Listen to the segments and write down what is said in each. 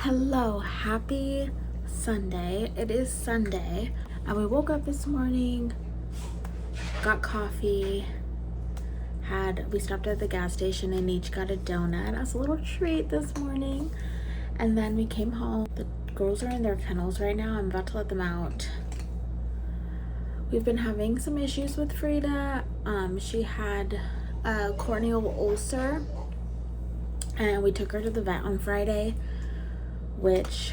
Hello, happy Sunday. It is Sunday, and we woke up this morning, got coffee, we stopped at the gas station and each got a donut as a little treat this morning. And then we came home. The girls are in their kennels right now. I'm about to let them out. We've been having some issues with Frida. She had a corneal ulcer, and we took her to the vet on Friday, which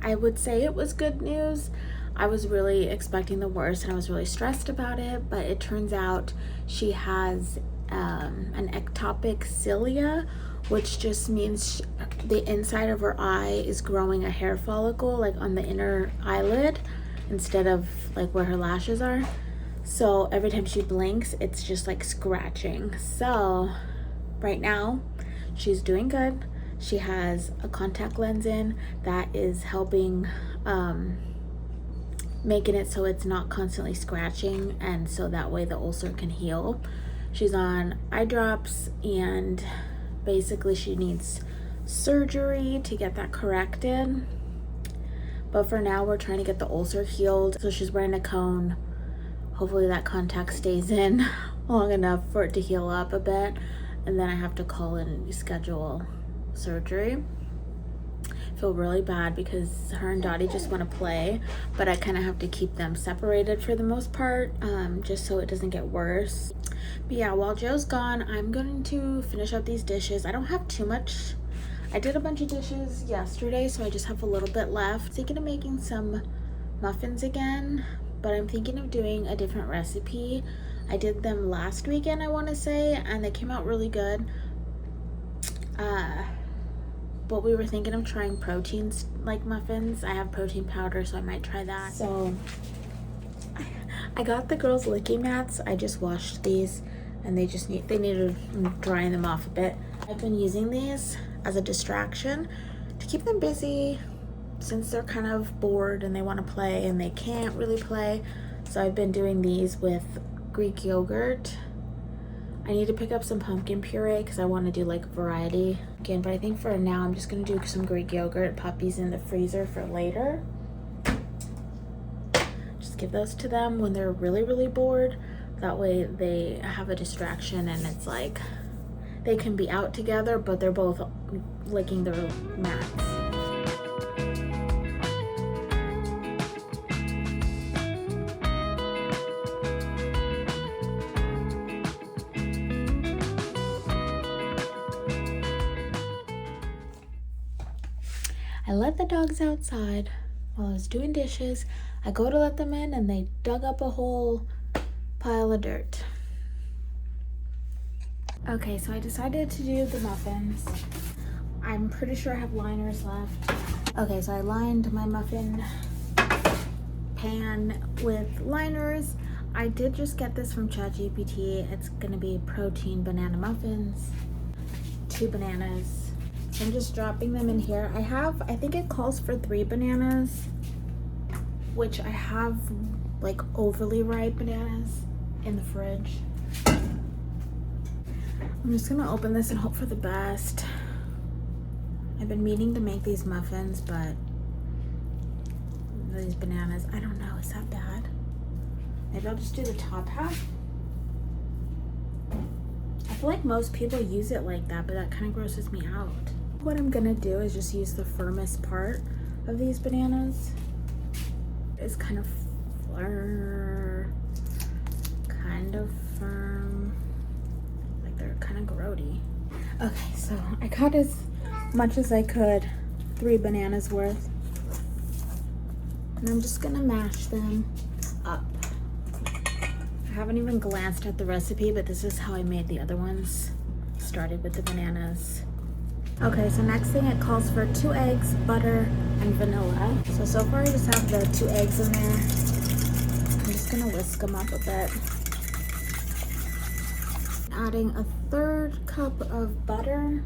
I would say it was good news. I was really expecting the worst and I was really stressed about it, but it turns out she has an ectopic cilia, which just means the inside of her eye is growing a hair follicle, like on the inner eyelid instead of like where her lashes are. So every time she blinks, it's just like scratching. So right now she's doing good. She has a contact lens in that is helping making it so it's not constantly scratching, and so that way the ulcer can heal. She's on eye drops, and basically she needs surgery to get that corrected. But for now, we're trying to get the ulcer healed. So she's wearing a cone. Hopefully that contact stays in long enough for it to heal up a bit, and then I have to call and schedule surgery. I feel really bad because her and Dottie just want to play, but I kind of have to keep them separated for the most part, just so it doesn't get worse. But yeah, while Joe's gone, I'm going to finish up these dishes. I don't have too much. I did a bunch of dishes yesterday, so I just have a little bit left. Thinking of making some muffins again, but I'm thinking of doing a different recipe. I did them last weekend, I want to say, and they came out really good. But we were thinking of trying proteins like muffins. I have protein powder, so I might try that. So I got the girls licky mats. I just washed these, and they needed drying them off a bit. I've been using these as a distraction to keep them busy since they're kind of bored and they want to play and they can't really play. So I've been doing these with Greek yogurt. I need to pick up some pumpkin puree because I want to do like variety again, but I think for now I'm just going to do some Greek yogurt, pop these in the freezer for later. Just give those to them when they're really bored. That way they have a distraction and it's like they can be out together, but they're both licking their mats. I let the dogs outside while I was doing dishes. I go to let them in and they dug up a whole pile of dirt. Okay, so I decided to do the muffins. I'm pretty sure I have liners left. Okay, so I lined my muffin pan with liners. I did just get this from ChatGPT. It's gonna be protein banana muffins, 2 bananas. I'm just dropping them in here. I think it calls for 3 bananas, which I have like overly ripe bananas in the fridge. I'm just gonna open this and hope for the best. I've been meaning to make these muffins, but these bananas, I don't know, is that bad? Maybe I'll just do the top half. I feel like most people use it like that, but that kind of grosses me out. What I'm gonna do is just use the firmest part of these bananas. It's kind of firm, like they're kind of grody. Okay, so I got as much as I could, 3 bananas worth, and I'm just gonna mash them up. I haven't even glanced at the recipe, but this is how I made the other ones. Started with the bananas. Okay, so next thing it calls for 2 eggs, butter, and vanilla. So far I just have the 2 eggs in there. I'm just gonna whisk them up a bit. Adding a 1/3 cup of butter.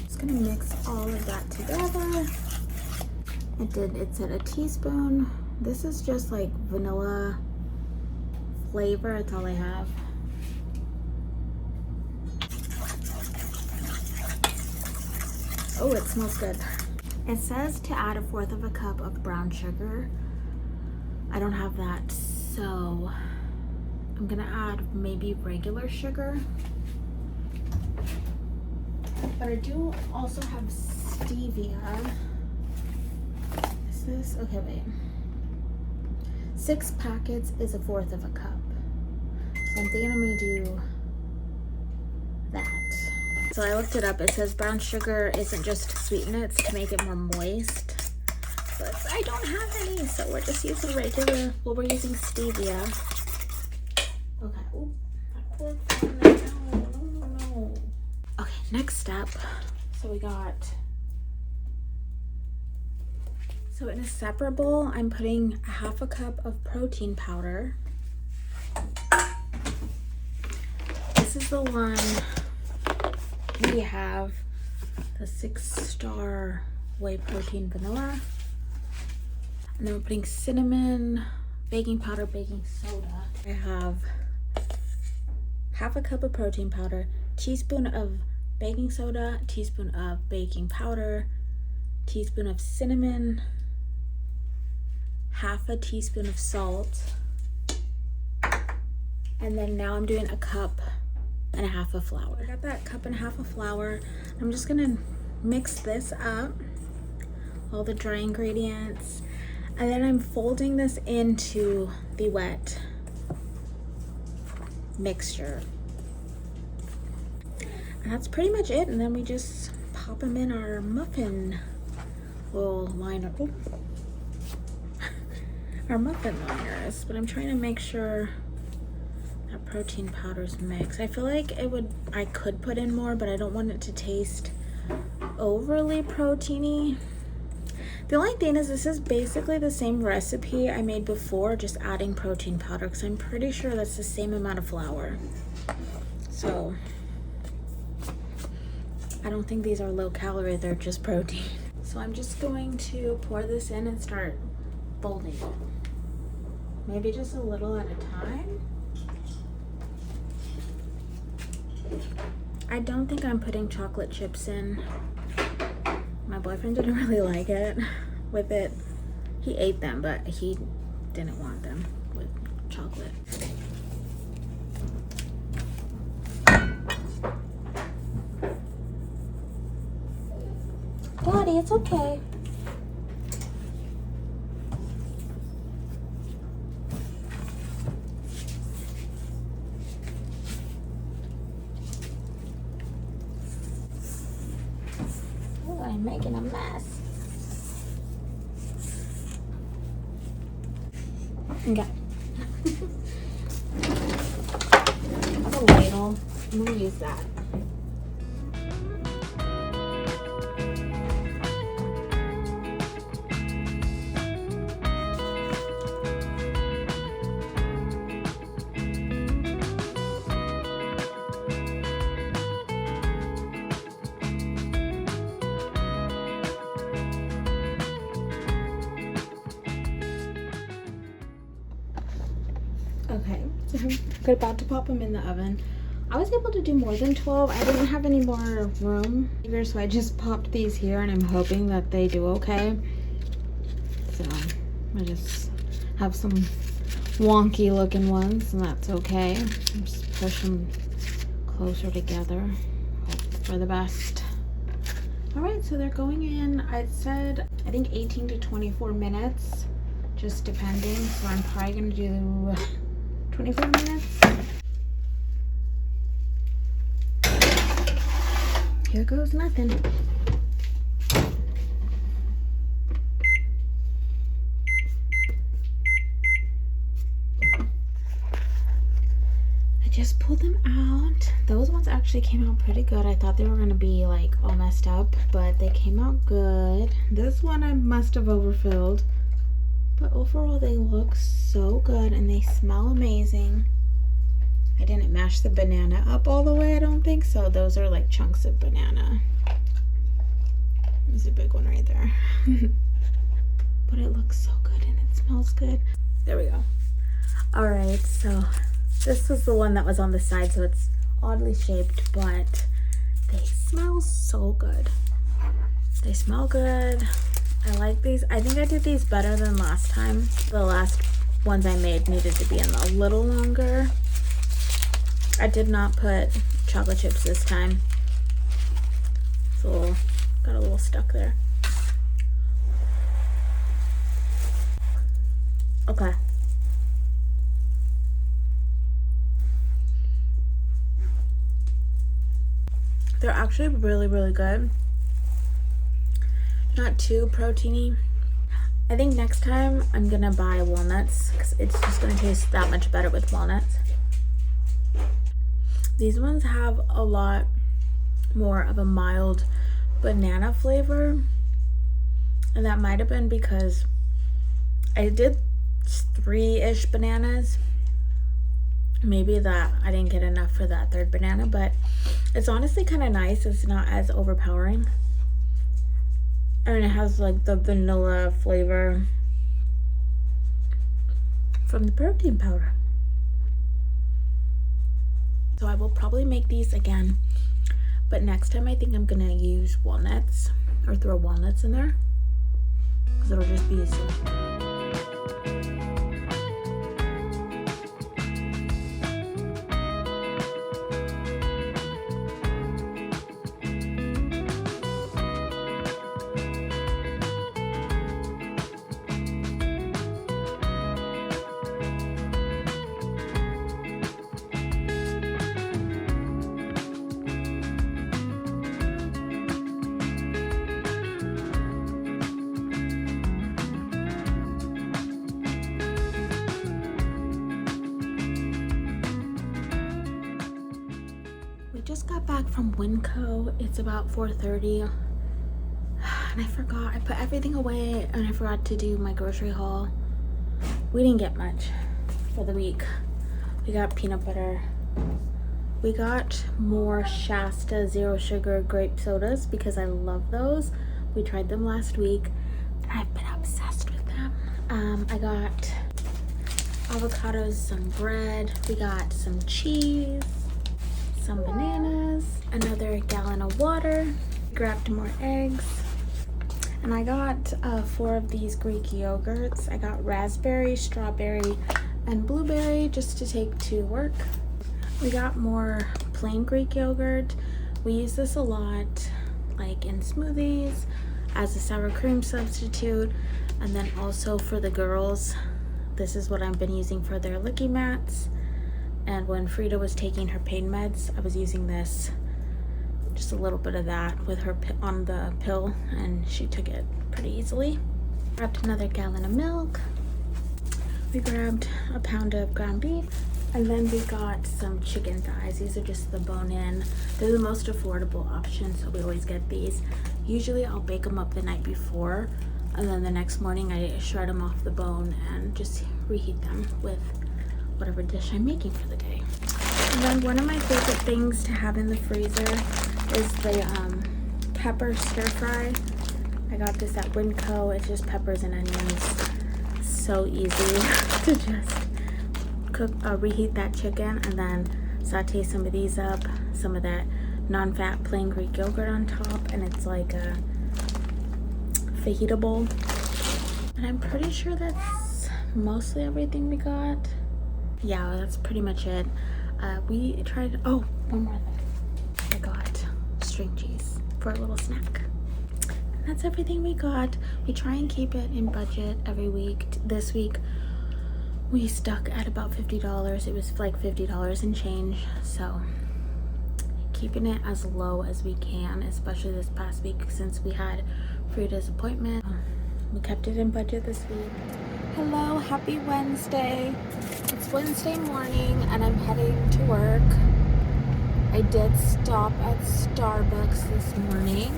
Just gonna mix all of that together. It said a teaspoon. This is just like vanilla flavor, that's all I have. Oh, it smells good. It says to add 1/4 cup of brown sugar. I don't have that, so I'm gonna add maybe regular sugar. But I do also have stevia. Is this, okay, wait. 6 packets is 1/4 cup. So I'm thinking I'm gonna do that. So I looked it up. It says brown sugar isn't just to sweeten it, it's to make it more moist. But I don't have any, so we're just using regular, well, we're using stevia. Okay, oh, that cork's on there. No. Okay, next step. So we got, so in a separate bowl, I'm putting 1/2 cup of protein powder. This is the one we have, the 6-star whey protein vanilla. And then we're putting cinnamon, baking powder, baking soda. I have 1/2 cup of protein powder, teaspoon of baking soda, teaspoon of baking powder, teaspoon of cinnamon, 1/2 teaspoon of salt. And then now I'm doing 1.5 cups of flour. I got that 1.5 cups of flour. I'm just gonna mix this up, all the dry ingredients. And then I'm folding this into the wet mixture. And that's pretty much it. And then we just pop them in our muffin little liner. Oh. Our muffin liners. But I'm trying to make sure that protein powder's mixed. I feel like I could put in more, but I don't want it to taste overly proteiny. The only thing is, this is basically the same recipe I made before, just adding protein powder, because I'm pretty sure that's the same amount of flour. So I don't think these are low calorie, they're just protein. So I'm just going to pour this in and start folding it. Maybe just a little at a time. I don't think I'm putting chocolate chips in. My boyfriend didn't really like it with it. He ate them, but he didn't want them with chocolate. Daddy, it's okay. I'm making a mess. Okay. I have a ladle. I'm gonna use that. Okay, so I'm about to pop them in the oven. I was able to do more than 12. I didn't have any more room here, so I just popped these here, and I'm hoping that they do okay. So I just have some wonky looking ones, and that's okay. Just push them closer together. Hope for the best. All right, so they're going in. I said I think 18 to 24 minutes, just depending. So I'm probably gonna do 24 minutes. Here goes nothing. I just pulled them out. Those ones actually came out pretty good. I thought they were gonna be like all messed up, but they came out good. This one I must have overfilled. But overall, they look so good and they smell amazing. I didn't mash the banana up all the way, I don't think so. Those are like chunks of banana. There's a big one right there. But it looks so good and it smells good. There we go. All right, so this was the one that was on the side, so it's oddly shaped, but they smell so good. They smell good. I like these. I think I did these better than last time. The last ones I made needed to be in a little longer. I did not put chocolate chips this time. So got a little stuck there. Okay. They're actually really, really good. Not too proteiny. I think next time I'm gonna buy walnuts because it's just gonna taste that much better with walnuts. These ones have a lot more of a mild banana flavor, and that might have been because I did 3-ish bananas. Maybe that I didn't get enough for that third banana, but it's honestly kind of nice. It's not as overpowering. I mean, it has like the vanilla flavor from the protein powder. So I will probably make these again, but next time I think I'm gonna use walnuts or throw walnuts in there because it'll just be so. Just got back from Winco. It's about 4:30 and I forgot. I put everything away and I forgot to do my grocery haul. We didn't get much for the week. We got peanut butter. We got more Shasta zero sugar grape sodas because I love those. We tried them last week and I've been obsessed with them. I got avocados, some bread. We got some cheese, some bananas, another gallon of water, grabbed more eggs, and I got 4 of these Greek yogurts. I got raspberry, strawberry, and blueberry just to take to work. We got more plain Greek yogurt. We use this a lot, like in smoothies, as a sour cream substitute, and then also for the girls, this is what I've been using for their licky mats. And when Frida was taking her pain meds, I was using this, just a little bit of that with her on the pill, and she took it pretty easily. Grabbed another gallon of milk. We grabbed a pound of ground beef, and then we got some chicken thighs. These are just the bone-in. They're the most affordable option, so we always get these. Usually I'll bake them up the night before, and then the next morning I shred them off the bone and just reheat them with whatever dish I'm making for the day. And then one of my favorite things to have in the freezer is the pepper stir fry. I got this at Winco. It's just peppers and onions. So easy to just cook, reheat that chicken, and then saute some of these up, some of that non-fat plain Greek yogurt on top, and it's like a fajita. And I'm pretty sure that's mostly everything we got. Yeah, that's pretty much it. We tried, oh, one more thing. I got string cheese for a little snack. And that's everything we got. We try and keep it in budget every week. This week, we stuck at about $50. It was like $50 and change. So, keeping it as low as we can, especially this past week since we had Frida's appointment. We kept it in budget this week. Hello, happy Wednesday. It's Wednesday morning and I'm heading to work. I did stop at Starbucks this morning.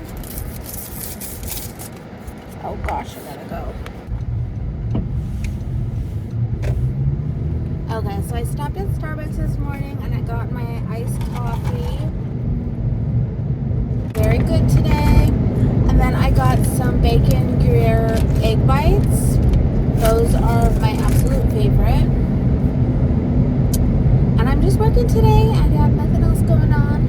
Oh gosh, I gotta go. Okay, so I stopped at Starbucks this morning and I got my iced coffee. Very good today. And then I got some bacon Gruyere egg bites. Those are my absolute favorite. And I'm just working today. I have nothing else going on.